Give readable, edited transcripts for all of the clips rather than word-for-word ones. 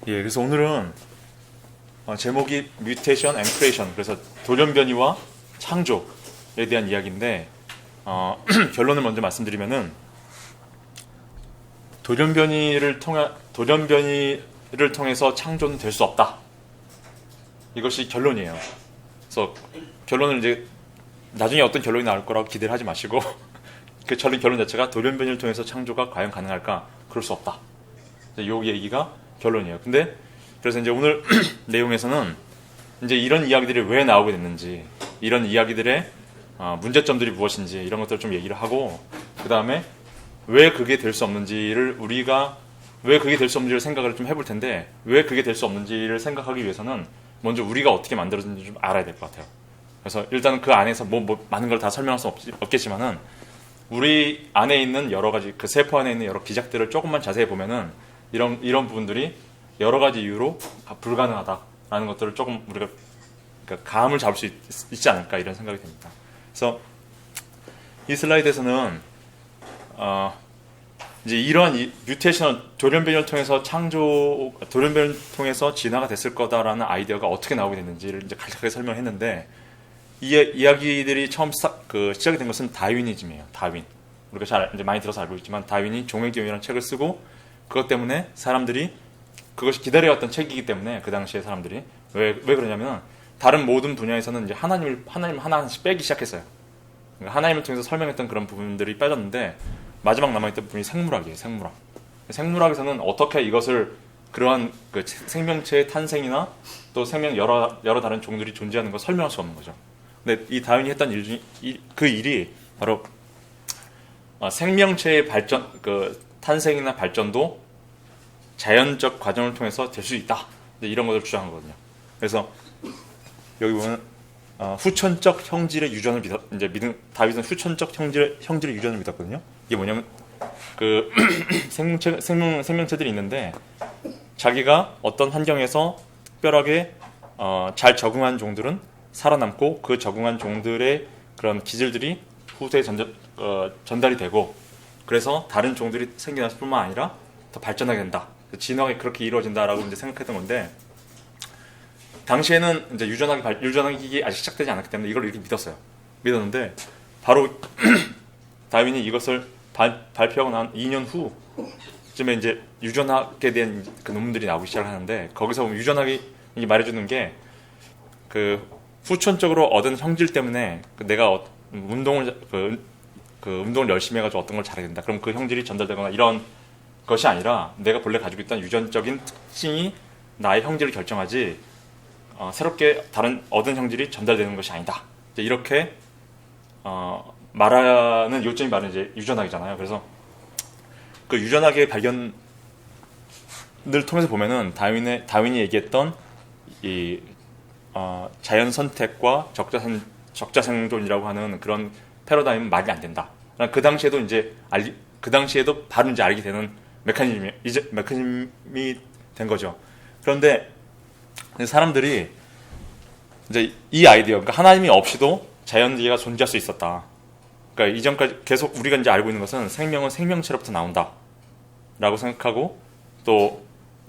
예, 그래서 오늘은 제목이 뮤테이션 앤 크리에이션, 그래서 돌연변이와 창조에 대한 이야기인데 결론을 먼저 말씀드리면은 돌연변이를 통해서 창조는 될 수 없다. 이것이 결론이에요. 그래서 결론을 이제 나중에 어떤 결론이 나올 거라고 기대를 하지 마시고 그 결론 자체가 돌연변이를 통해서 창조가 과연 가능할까? 그럴 수 없다. 이 얘기가 결론이에요. 근데 그래서 이제 오늘 내용에서는 이제 이런 이야기들이 왜 나오게 됐는지, 이런 이야기들의 문제점들이 무엇인지 이런 것들을 좀 얘기를 하고, 그 다음에 왜 그게 될 수 없는지를 생각을 좀 해볼 텐데, 왜 그게 될 수 없는지를 생각하기 위해서는 먼저 우리가 어떻게 만들어졌는지 좀 알아야 될 것 같아요. 그래서 일단은 그 안에서 많은 걸 다 설명할 수 없겠지만은 우리 안에 있는 여러 가지, 그 세포 안에 있는 여러 기작들을 조금만 자세히 보면은 이런 부분들이 여러 가지 이유로 불가능하다라는 것들을 조금 우리가 감을 잡을 수 있지 않을까, 이런 생각이 듭니다. 그래서 이 슬라이드에서는 이제 이러한 뮤테이션, 돌연변이를 통해서 진화가 됐을 거다라는 아이디어가 어떻게 나오게 됐는지를 이제 간략하게 설명했는데, 이 이야기들이 처음 시작이 된 것은 다윈이즘이에요. 다윈. 우리가 이제 많이 들어서 알고 있지만, 다윈이 종의 기원이라는 책을 쓰고, 그것 때문에 사람들이, 그것이 기다려왔던 책이기 때문에 그 당시에 사람들이 왜 그러냐면, 다른 모든 분야에서는 이제 하나님 하나씩 빼기 시작했어요. 그러니까 하나님을 통해서 설명했던 그런 부분들이 빠졌는데, 마지막 남아있던 부분이 생물학이에요. 생물학에서는 어떻게 이것을, 그러한 그 생명체의 탄생이나 또 생명 여러 다른 종들이 존재하는 걸 설명할 수 없는 거죠. 근데 이 다윈이 했던 일 중에 그 일이 바로 생명체의 발전, 그 탄생이나 발전도 자연적 과정을 통해서 될 수 있다. 이런 것을 주장한 거거든요. 그래서 여기 보면 후천적 형질의 유전을 다윗은 후천적 형질의 유전을 믿었거든요. 이게 뭐냐면 그 생명체들이 있는데, 자기가 어떤 환경에서 특별하게 잘 적응한 종들은 살아남고, 그 적응한 종들의 그런 기질들이 후세에 전달이 되고, 그래서 다른 종들이 생겨날 뿐만 아니라 더 발전하게 된다. 진화가 그렇게 이루어진다라고 이제 생각했던 건데, 당시에는 이제 유전하기 아직 시작되지 않았기 때문에 이걸 이렇게 믿었는데, 바로 다윈이 이것을 발표하고 난 2년 후쯤에 이제 유전학에 대한 그 논문들이 나오기 시작하는데, 거기서 보면 유전학이 말해주는 게, 그 후천적으로 얻은 형질 때문에 내가 운동을 열심히 해가지고 어떤 걸 잘하게 된다. 그럼 그 형질이 전달되거나 이런 것이 아니라, 내가 본래 가지고 있던 유전적인 특징이 나의 형질을 결정하지, 새롭게 다른 얻은 형질이 전달되는 것이 아니다. 이렇게 말하는 요점이 바로 이제 유전학이잖아요. 그래서 그 유전학의 발견을 통해서 보면은 다윈이 얘기했던 이 자연 선택과 적자 생존이라고 하는 그런 패러다임은 말이 안 된다. 그 당시에도 바로 이제 알게 되는 메커니즘이 된 거죠. 그런데 사람들이 이제 이 아이디어, 그러니까 하나님이 없이도 자연계가 존재할 수 있었다. 그러니까 이전까지 계속 우리가 이제 알고 있는 것은 생명은 생명체로부터 나온다라고 생각하고, 또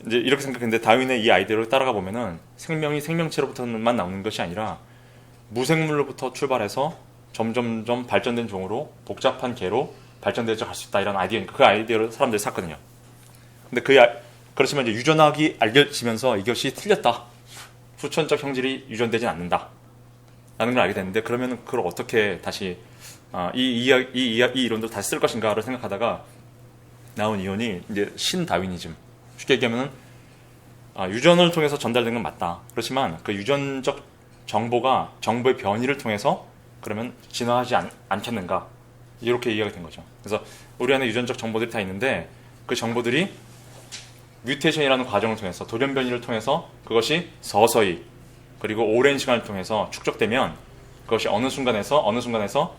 이제 이렇게 생각했는데, 다윈의 이 아이디어를 따라가 보면은 생명이 생명체로부터만 나오는 것이 아니라 무생물로부터 출발해서 점점점 발전된 종으로, 복잡한 개로 발전되어져 갈 수 있다, 이런 아이디어니까 그 아이디어를 사람들이 샀거든요. 근데 그렇지만 이제 유전학이 알려지면서 이것이 틀렸다. 후천적 형질이 유전되진 않는다 라는 걸 알게 됐는데, 그러면 그걸 어떻게 다시 이 이론도 다시 쓸 것인가를 생각하다가 나온 이론이 이제 신다윈이즘. 쉽게 얘기하면 유전을 통해서 전달된 건 맞다. 그렇지만 그 유전적 정보의 변이를 통해서 그러면 진화하지 않겠는가, 이렇게 이해가 된 거죠. 그래서 우리 안에 유전적 정보들이 다 있는데, 그 정보들이 뮤테이션이라는 과정을 통해서, 돌연변이를 통해서 그것이 서서히 그리고 오랜 시간을 통해서 축적되면, 그것이 어느 순간에서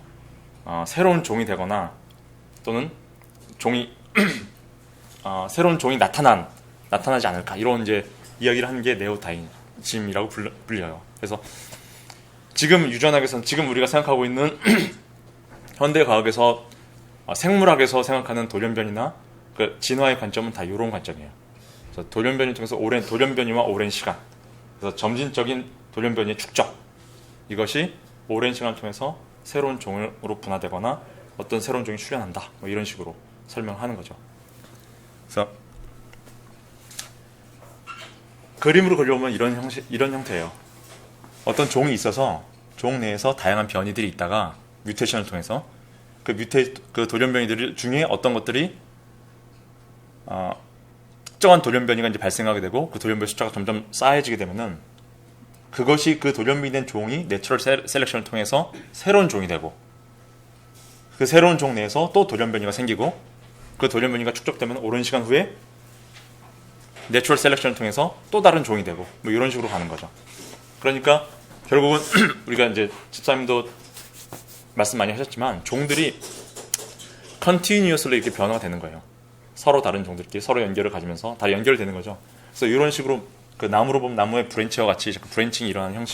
새로운 종이 되거나, 또는 새로운 종이 나타나지 않을까, 이런 이제 이야기를 하는 게 네오다윈즘이라고 불려요. 그래서 지금 유전학에서는, 지금 우리가 생각하고 있는 현대 과학에서 생물학에서 생각하는 돌연변이나 그 진화의 관점은 다 이런 관점이에요. 그래서 돌연변이를 통해서 오랜 돌연변이와 오랜 시간, 그래서 점진적인 돌연변이의 축적, 이것이 오랜 시간을 통해서 새로운 종으로 분화되거나 어떤 새로운 종이 출현한다, 뭐 이런 식으로 설명하는 거죠. 그래서 그림으로 그려보면 이런 형태예요. 어떤 종이 있어서 종 내에서 다양한 변이들이 있다가 뮤테이션을 통해서 그 돌연변이들 중에 어떤 것들이 특정한 돌연변이가 이제 발생하게 되고 그 돌연변이 숫자가 점점 쌓여지게 되면은 그것이 그 돌연변이된 종이 내추럴 셀렉션을 통해서 새로운 종이 되고, 그 새로운 종 내에서 또 돌연변이가 생기고, 그 돌연변이가 축적되면 오랜 시간 후에 내추럴 셀렉션을 통해서 또 다른 종이 되고, 뭐 이런 식으로 가는 거죠. 그러니까 결국은 우리가 이제 집사님도 말씀 많이 하셨지만 종들이 continuously 이렇게 변화가 되는 거예요. 서로 다른 종들끼리 서로 연결을 가지면서 다 연결되는 거죠. 그래서 이런 식으로 그 나무로 보면 나무의 브랜치와 같이 브랜칭이 일어나는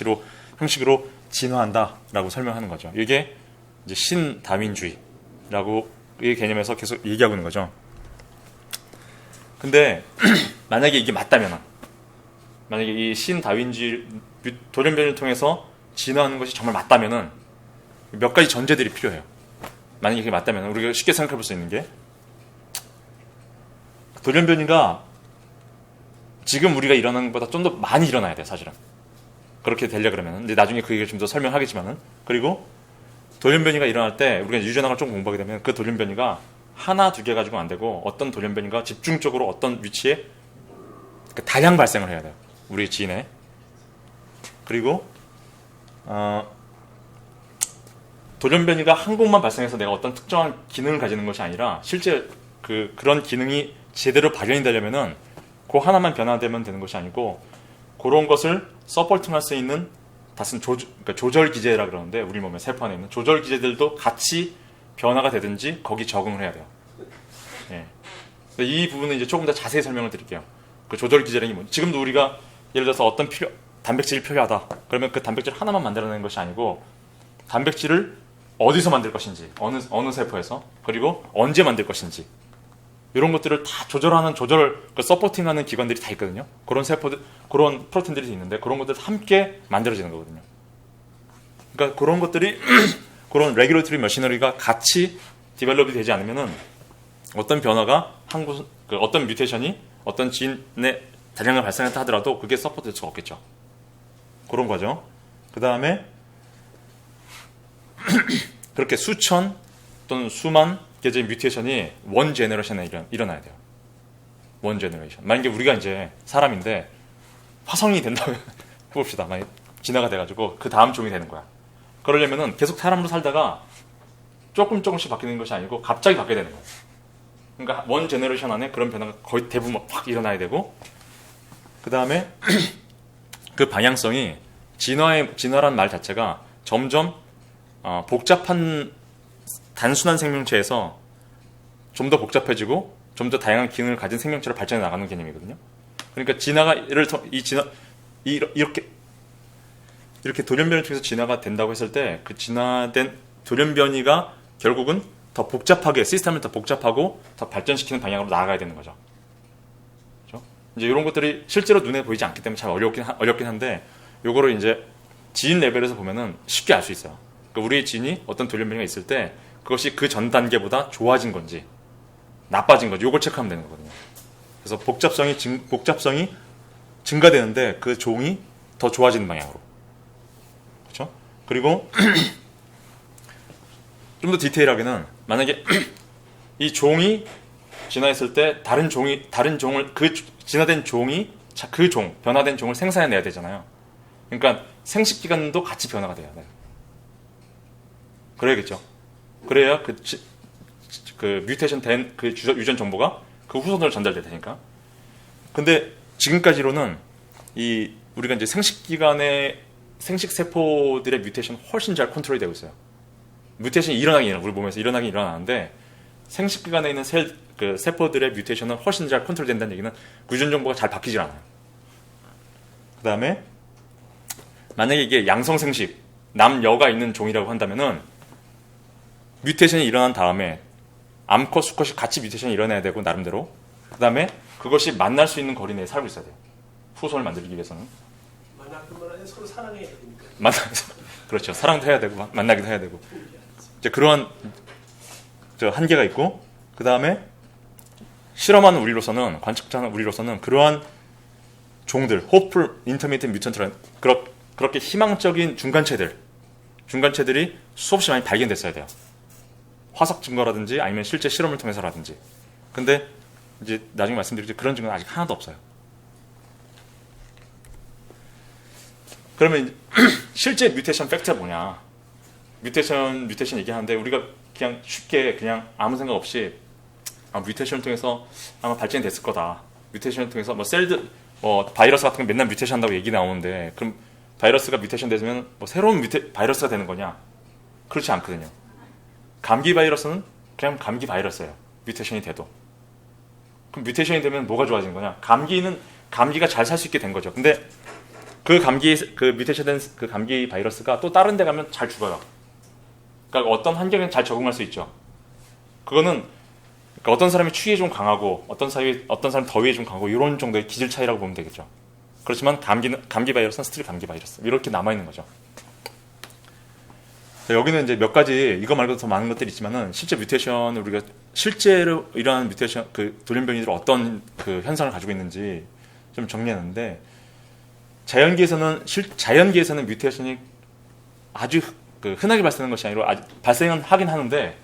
형식으로 진화한다라고 설명하는 거죠. 이게 이제 신다윈주의라고 이 개념에서 계속 얘기하고 있는 거죠. 근데 만약에 이게 맞다면, 만약에 이 신다윈주의 돌연변이를 통해서 진화하는 것이 정말 맞다면은 몇 가지 전제들이 필요해요. 만약에 이게 맞다면 우리가 쉽게 생각해 볼 수 있는 게, 돌연변이가 지금 우리가 일어나는 것보다 좀 더 많이 일어나야 돼요, 사실은. 그렇게 되려 그러면. 근데 나중에 그 얘기를 좀 더 설명하겠지만은. 그리고 돌연변이가 일어날 때 우리가 유전학을 좀 공부하게 되면 그 돌연변이가 하나, 두 개 가지고 안 되고 어떤 돌연변이가 집중적으로 어떤 위치에 다량 발생을 해야 돼요, 우리 지인에. 그리고 돌연변이가 한 곳만 발생해서 내가 어떤 특정한 기능을 가지는 것이 아니라 실제 그런 기능이 제대로 발현이 되려면은 그 하나만 변화되면 되는 것이 아니고, 그런 것을 서포팅할 수 있는 다른 조절 기제라 그러는데, 우리 몸의 세포 안에 있는 조절 기제들도 같이 변화가 되든지 거기 적응을 해야 돼요. 예. 이 부분은 이제 조금 더 자세히 설명을 드릴게요. 그 조절 기제라는 게 뭐지? 지금도 우리가 예를 들어서 어떤 단백질이 필요하다. 그러면 그 단백질 하나만 만들어내는 것이 아니고 단백질을 어디서 만들 것인지, 어느 세포에서, 그리고 언제 만들 것인지, 이런 것들을 다 조절하는 서포팅하는 기관들이 다 있거든요. 그런 세포들, 그런 프로틴들이 있는데 그런 것들 함께 만들어지는 거거든요. 그러니까 그런 것들이 그런 레귤레이터리 머시너리가 같이 디벨롭이 되지 않으면은 어떤 변화가 어떤 뮤테이션이 어떤 지인의 다량을 발생했다 하더라도 그게 서포트될 수가 없겠죠. 그런 거죠. 그 다음에 그렇게 수천 또는 수만 개의 뮤테이션이 원 제너레이션에 일어나야 돼요. 원 제너레이션. 만약에 우리가 이제 사람인데 화성이 된다고 해봅시다. 만약에 진화가 돼가지고 그 다음 종이 되는 거야. 그러려면은 계속 사람으로 살다가 조금씩 바뀌는 것이 아니고 갑자기 바뀌게 되는 거예요. 그러니까 원 제너레이션 안에 그런 변화가 거의 대부분 확 일어나야 되고, 그 다음에 그 방향성이 진화란 말 자체가 점점 복잡한 단순한 생명체에서 좀 더 복잡해지고 좀 더 다양한 기능을 가진 생명체로 발전해 나가는 개념이거든요. 그러니까 이렇게 돌연변이를 통해서 진화가 된다고 했을 때 그 진화된 돌연변이가 결국은 더 복잡하게 시스템을 더 복잡하고 더 발전시키는 방향으로 나아가야 되는 거죠. 그렇죠? 이제 이런 것들이 실제로 눈에 보이지 않기 때문에 참 어렵긴 한데, 요거를 이제 지인 레벨에서 보면은 쉽게 알 수 있어요. 그러니까 우리의 지인이 어떤 돌연변이가 있을 때 그것이 그 전 단계보다 좋아진 건지 나빠진 건지 요걸 체크하면 되는 거거든요. 그래서 복잡성이 증가되는데 그 종이 더 좋아지는 방향으로. 그렇죠? 그리고 좀 더 디테일하게는 만약에 이 종이 진화했을 때 다른 종을 진화된 종이 변화된 종을 생산해내야 되잖아요. 그러니까 생식 기간도 같이 변화가 돼야 돼요. 그래야겠죠. 그래야 그 뮤테이션 된 그 유전 정보가 그 후손으로 전달될 테니까. 근데 지금까지로는 우리가 이제 생식 세포들의 뮤테이션은 훨씬 잘 컨트롤이 되고 있어요. 뮤테이션이 우리 몸에서 일어나긴 일어나는데, 생식 기관에 있는 세포들의 뮤테이션은 훨씬 잘 컨트롤된다는 얘기는 유전 정보가 잘 바뀌질 않아요. 그 다음에 만약에 이게 양성생식, 남여가 있는 종이라고 한다면은 뮤테이션이 일어난 다음에 암컷, 수컷이 같이 뮤테이션이 일어나야 되고 나름대로, 그 다음에 그것이 만날 수 있는 거리 내에 살고 있어야 돼요. 후손을 만들기 위해서는. 만나기만 아니라 서로 사랑해야 됩니까? 그렇죠. 사랑도 해야 되고 만나기도 해야 되고 이제 그러한 한계가 있고, 그 다음에 실험하는 우리로서는, 관측자는 우리로서는 그러한 종들, hopeful intermittent mutant라는 그렇게 희망적인 중간체들이 수없이 많이 발견됐어야 돼요. 화석 증거라든지 아니면 실제 실험을 통해서라든지. 근데 이제 나중에 말씀드리겠지, 그런 증거는 아직 하나도 없어요. 그러면 실제 뮤테이션 팩트가 뭐냐? 뮤테이션 얘기하는데 우리가 그냥 쉽게 그냥 아무 생각 없이 뮤테이션을 통해서 아마 발전이 됐을 거다. 뮤테이션을 통해서 바이러스 같은 거 맨날 뮤테이션 한다고 얘기 나오는데, 그럼 바이러스가 뮤테이션 되면 새로운 바이러스가 되는 거냐? 그렇지 않거든요. 감기 바이러스는 그냥 감기 바이러스예요. 뮤테이션이 돼도. 그럼 뮤테이션이 되면 뭐가 좋아지는 거냐? 감기가 잘 살 수 있게 된 거죠. 근데 그 뮤테이션된 그 감기 바이러스가 또 다른 데 가면 잘 죽어요. 그러니까 어떤 환경에 잘 적응할 수 있죠. 그거는 그러니까 어떤 사람이 추위에 좀 강하고 어떤 사람이 더위에 좀 강하고 이런 정도의 기질 차이라고 보면 되겠죠. 그렇지만 감기 바이러스는 스틸 감기 바이러스 이렇게 남아 있는 거죠. 여기는 이제 몇 가지 이거 말고도 더 많은 것들이 있지만은 실제 뮤테이션을 우리가 실제로 이러한 뮤테이션 돌연변이들 어떤 그 현상을 가지고 있는지 좀 정리했는데, 자연계에서는 뮤테이션이 아주 흔하게 발생하는 것이 아니라 발생은 하긴 하는데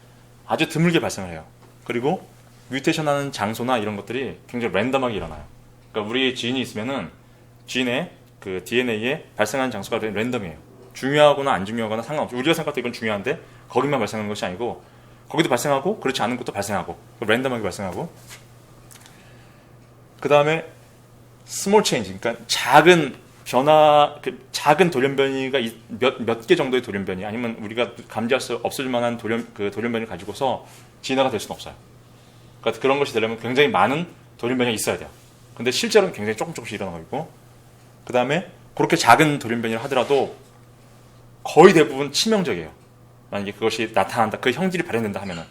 아주 드물게 발생을 해요. 그리고 뮤테이션하는 장소나 이런 것들이 굉장히 랜덤하게 일어나요. 그러니까 우리의 지인이 있으면은 지인의 그 DNA에 발생하는 장소가 랜덤이에요. 중요하거나 안 중요하거나 상관없이 우리가 생각할 때 이건 중요한데 거기만 발생하는 것이 아니고 거기도 발생하고 그렇지 않은 것도 발생하고 랜덤하게 발생하고, 그 다음에 스몰 체인지, 그러니까 작은 변화, 작은 돌연변이가 몇 개 정도의 돌연변이 아니면 우리가 감지할 수 없을 만한 돌연변이를 가지고서 진화가 될 수는 없어요. 그러니까 그런 것이 되려면 굉장히 많은 돌연변이가 있어야 돼요. 근데 실제로는 굉장히 조금씩 일어나고 있고, 그 다음에 그렇게 작은 돌연변이를 하더라도 거의 대부분 치명적이에요. 만약에 그것이 나타난다, 그 형질이 발현된다 하면은.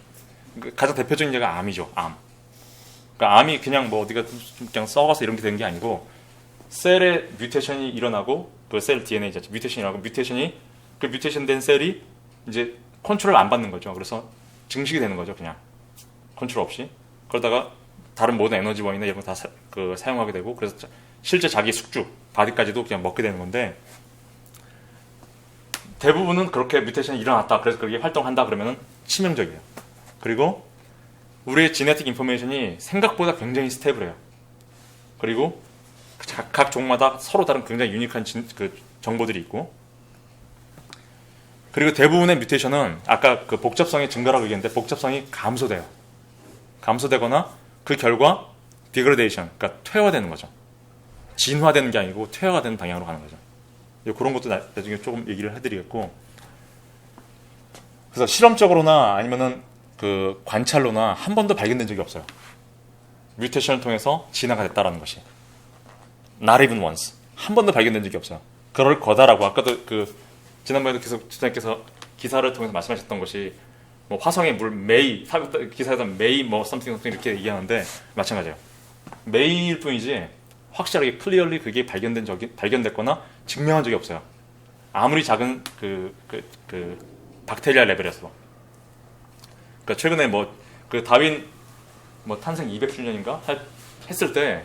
가장 대표적인 예가 암이죠. 그러니까 암이 그냥 어디가 그냥 썩어서 이런 게 되는 게 아니고, 셀에 뮤테이션이 일어나고, 그 셀 DNA 자체 뮤테이션이 일어나고, 그 뮤테이션 된 셀이 이제 컨트롤을 안 받는 거죠. 그래서 증식이 되는 거죠. 그냥 컨트롤 없이. 그러다가 다른 모든 에너지원이나 이런 거 다 사용하게 되고, 그래서 실제 자기 숙주 바디까지도 그냥 먹게 되는 건데, 대부분은 그렇게 뮤테이션이 일어났다, 그래서 그게 활동한다 그러면은 치명적이에요. 그리고 우리의 지네틱 인포메이션이 생각보다 굉장히 스테이블해요. 그리고 각 종마다 서로 다른 굉장히 유니크한 정보들이 있고, 그리고 대부분의 뮤테이션은 아까 그 복잡성의 증가라고 얘기했는데 복잡성이 감소되거나 그 결과 디그레데이션, 그러니까 퇴화되는 거죠. 진화되는 게 아니고 퇴화가 되는 방향으로 가는 거죠. 그런 것도 나중에 조금 얘기를 해드리겠고, 그래서 실험적으로나 아니면은 그 관찰로나 한 번도 발견된 적이 없어요. 뮤테이션을 통해서 진화가 됐다라는 것이. Not even once. 한 번도 발견된 적이 없어요. 그럴 거다라고 아까도 지난번에도 계속 주장님께서 기사를 통해서 말씀하셨던 것이 화성의 물 기사에서 may something 이렇게 얘기하는데 마찬가지예요. may일 뿐이지 확실하게 clearly 그게 발견됐거나 증명한 적이 없어요. 아무리 작은 박테리아 레벨에서. 그러니까 최근에 그 다윈 탄생 200주년인가 했을 때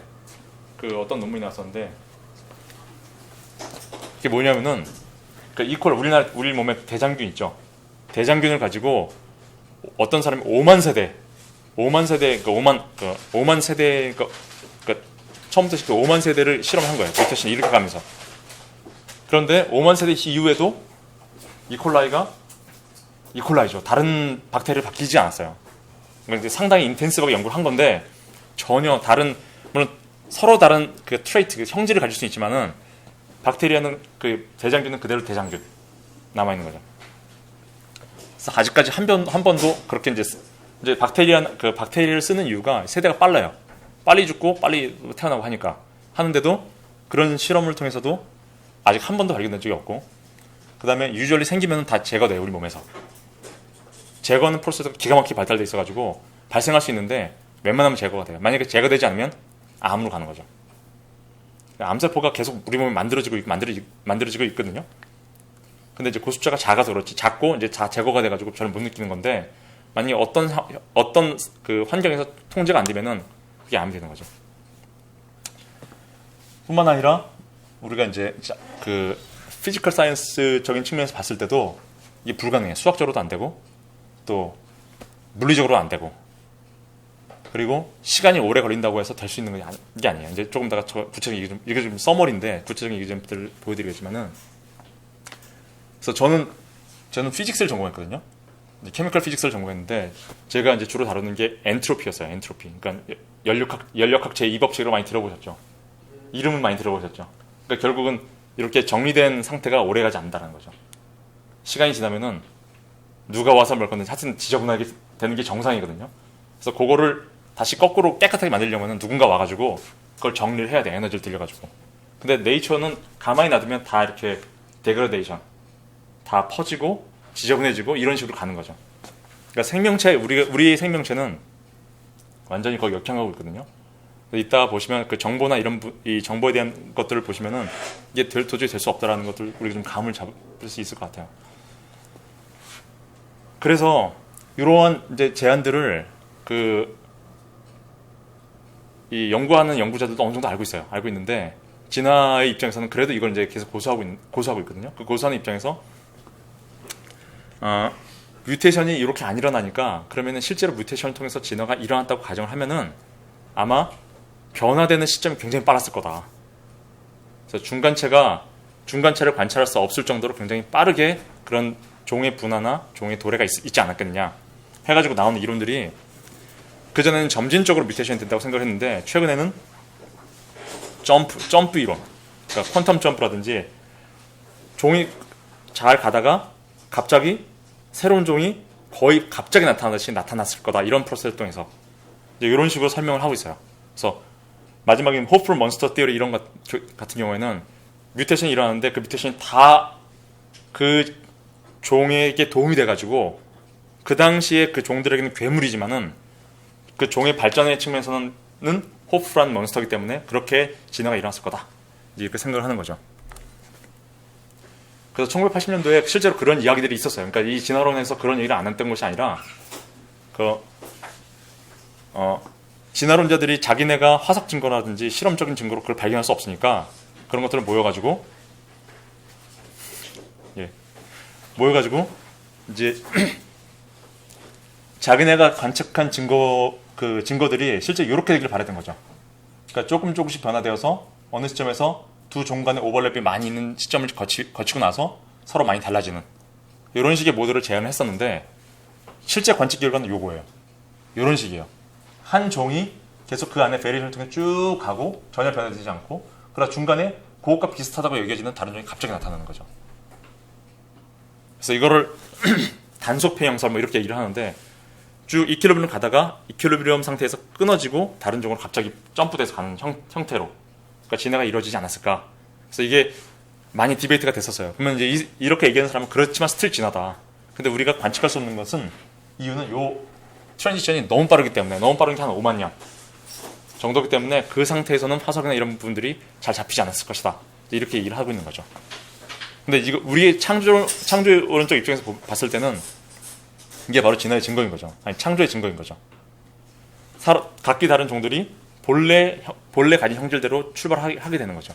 어떤 논문이 나왔었는데, 그게 뭐냐면은 우리 몸에 대장균 있죠. 대장균을 가지고 어떤 사람이 5만 세대 처음부터 5만 세대를 실험한 거예요. 뮤테이션 이렇게 가면서. 그런데 5만 세대 이후에도 이콜라이죠. 다른 박테리아를 바뀌지 않았어요. 그러니까 상당히 인텐시브하게 연구를 한 건데 전혀 물론 서로 다른 트레이트, 형질을 가질 수 있지만은 박테리아는 대장균은 그대로 대장균 남아 있는 거죠. 그래서 아직까지 한 번도 그렇게 이제 박테리아를 쓰는 이유가 세대가 빨라요. 빨리 죽고 빨리 태어나고 하는데도 그런 실험을 통해서도 아직 한 번도 발견된 적이 없고, 그 다음에 유주얼리 생기면 다 제거돼요. 우리 몸에서 제거하는 프로세스가 기가 막히게 발달돼 있어가지고 발생할 수 있는데 웬만하면 제거가 돼요. 만약에 제거되지 않으면 암으로 가는 거죠. 암세포가 계속 우리 몸에 만들어지고 있거든요. 근데 이제 그 숫자가 작아서 그렇지, 작고 이제 다 제거가 돼가지고 저는 못 느끼는 건데, 만약에 어떤 그 환경에서 통제가 안 되면은 그게 암이 되는 거죠. 뿐만 아니라 우리가 이제 그 피지컬 사이언스적인 측면에서 봤을 때도 이게 불가능해. 수학적으로도 안 되고 또 물리적으로도 안 되고, 그리고 시간이 오래 걸린다고 해서 될 수 있는 게 아니에요. 이제 조금 더 구체적인 이게 좀 서머리인데 구체적인 얘기들을 보여드리겠지만은, 그래서 저는 피직스를 전공했거든요. 케미컬 피직스를 전공했는데 제가 이제 주로 다루는 게 엔트로피였어요. 엔트로피. 그러니까 연력학 제2법칙으로 많이 들어보셨죠. 이름은 많이 들어보셨죠. 그러니까 결국은 이렇게 정리된 상태가 오래가지 않는다는 거죠. 시간이 지나면은 누가 와서 뭘 건데 하여튼 지저분하게 되는 게 정상이거든요. 그래서 그거를 다시 거꾸로 깨끗하게 만들려면은 누군가 와가지고 그걸 정리를 해야 돼. 에너지를 들여가지고. 근데 네이처는 가만히 놔두면 다 이렇게 데그라데이션, 다 퍼지고 지저분해지고 이런 식으로 가는 거죠. 그러니까 우리의 생명체는 완전히 거의 역행하고 있거든요. 이따 보시면 그 정보나 이 정보에 대한 것들을 보시면은 이게 도저히 될 수 없다라는 것들 우리가 좀 감을 잡을 수 있을 것 같아요. 그래서 이러한 이제 제안들을 이 연구하는 연구자들도 어느 정도 알고 있어요. 알고 있는데 진화의 입장에서는 그래도 이걸 이제 계속 고수하고 있거든요. 그 고수하는 입장에서 뮤테이션이 이렇게 안 일어나니까, 그러면은 실제로 뮤테이션을 통해서 진화가 일어났다고 가정을 하면은 아마 변화되는 시점이 굉장히 빨랐을 거다. 그래서 중간체를 관찰할 수 없을 정도로 굉장히 빠르게 그런 종의 분화나 종의 도래가 있지 않았겠느냐 해가지고 나오는 이론들이, 그전에는 점진적으로 뮤테이션이 된다고 생각했는데 최근에는 점프 이론, 그러니까 퀀텀 점프라든지 종이 잘 가다가 갑자기 새로운 종이 거의 갑자기 나타나듯이 나타났을 거다, 이런 프로세스를 통해서 이제 이런 식으로 설명을 하고 있어요. 그래서 마지막에 호프풀 몬스터 티어리 이런 것 같은 경우에는 뮤테이션이 일어나는데 그 뮤테이션이 다 그 종에게 도움이 돼가지고 그 당시에 그 종들에게는 괴물이지만은 그 종의 발전의 측면에서는 호프풀한 몬스터이기 때문에 그렇게 진화가 일어났을 거다, 이렇게 생각을 하는 거죠. 그래서 1980년도에 실제로 그런 이야기들이 있었어요. 그러니까 이 진화론에서 그런 얘기를 안 했던 것이 아니라 진화론자들이 자기네가 화석 증거라든지 실험적인 증거로 그걸 발견할 수 없으니까 그런 것들을 모여가지고 이제 자기네가 관측한 증거들이 실제 이렇게 되길 바랬던 거죠. 그러니까 조금씩 변화되어서 어느 시점에서 두 종 간의 오버랩이 많이 있는 시점을 거치고 나서 서로 많이 달라지는 이런 식의 모델을 제안을 했었는데, 실제 관측 결과는 요거예요. 이런 식이에요. 한 종이 계속 그 안에 베리에이션을 통해 쭉 가고 전혀 변화되지 않고, 그러다 중간에 그것과 비슷하다고 여겨지는 다른 종이 갑자기 나타나는 거죠. 그래서 이거를 단속 폐형설 뭐 이렇게 얘기를 하는데, 쭉 2km 가다가 2km 상태에서 끊어지고 다른 종으로 갑자기 점프돼서 가는 형태로, 그러니까 진화가 이루어지지 않았을까. 그래서 이게 많이 디베이트가 됐었어요. 그러면 이제 이렇게 얘기하는 사람은 그렇지만 스틸 진화다. 근데 우리가 관측할 수 없는 것은, 이유는 요 트랜지션이 너무 빠르기 때문에, 너무 빠른 게 한 5만 년 정도기 때문에 그 상태에서는 화석이나 이런 부분들이 잘 잡히지 않았을 것이다, 이렇게 얘기를 하고 있는 거죠. 근데 이거 우리의 창조론적 입장에서 봤을 때는 이게 바로 진화의 증거인 거죠. 아니, 창조의 증거인 거죠. 각기 다른 종들이 본래 가진 형질대로 출발하게 되는 거죠.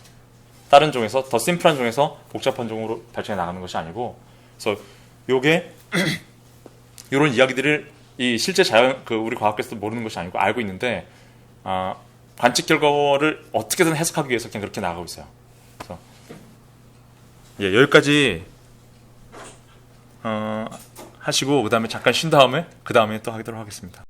다른 종에서, 더 심플한 종에서 복잡한 종으로 발전해 나가는 것이 아니고, 그래서 요게 이런 이야기들을 이 실제 우리 과학계에서도 모르는 것이 아니고 알고 있는데, 관측 결과를 어떻게든 해석하기 위해서 그냥 그렇게 나가고 있어요. 그래서 여기까지 하시고 그 다음에 잠깐 쉰 다음에 또 하도록 하겠습니다.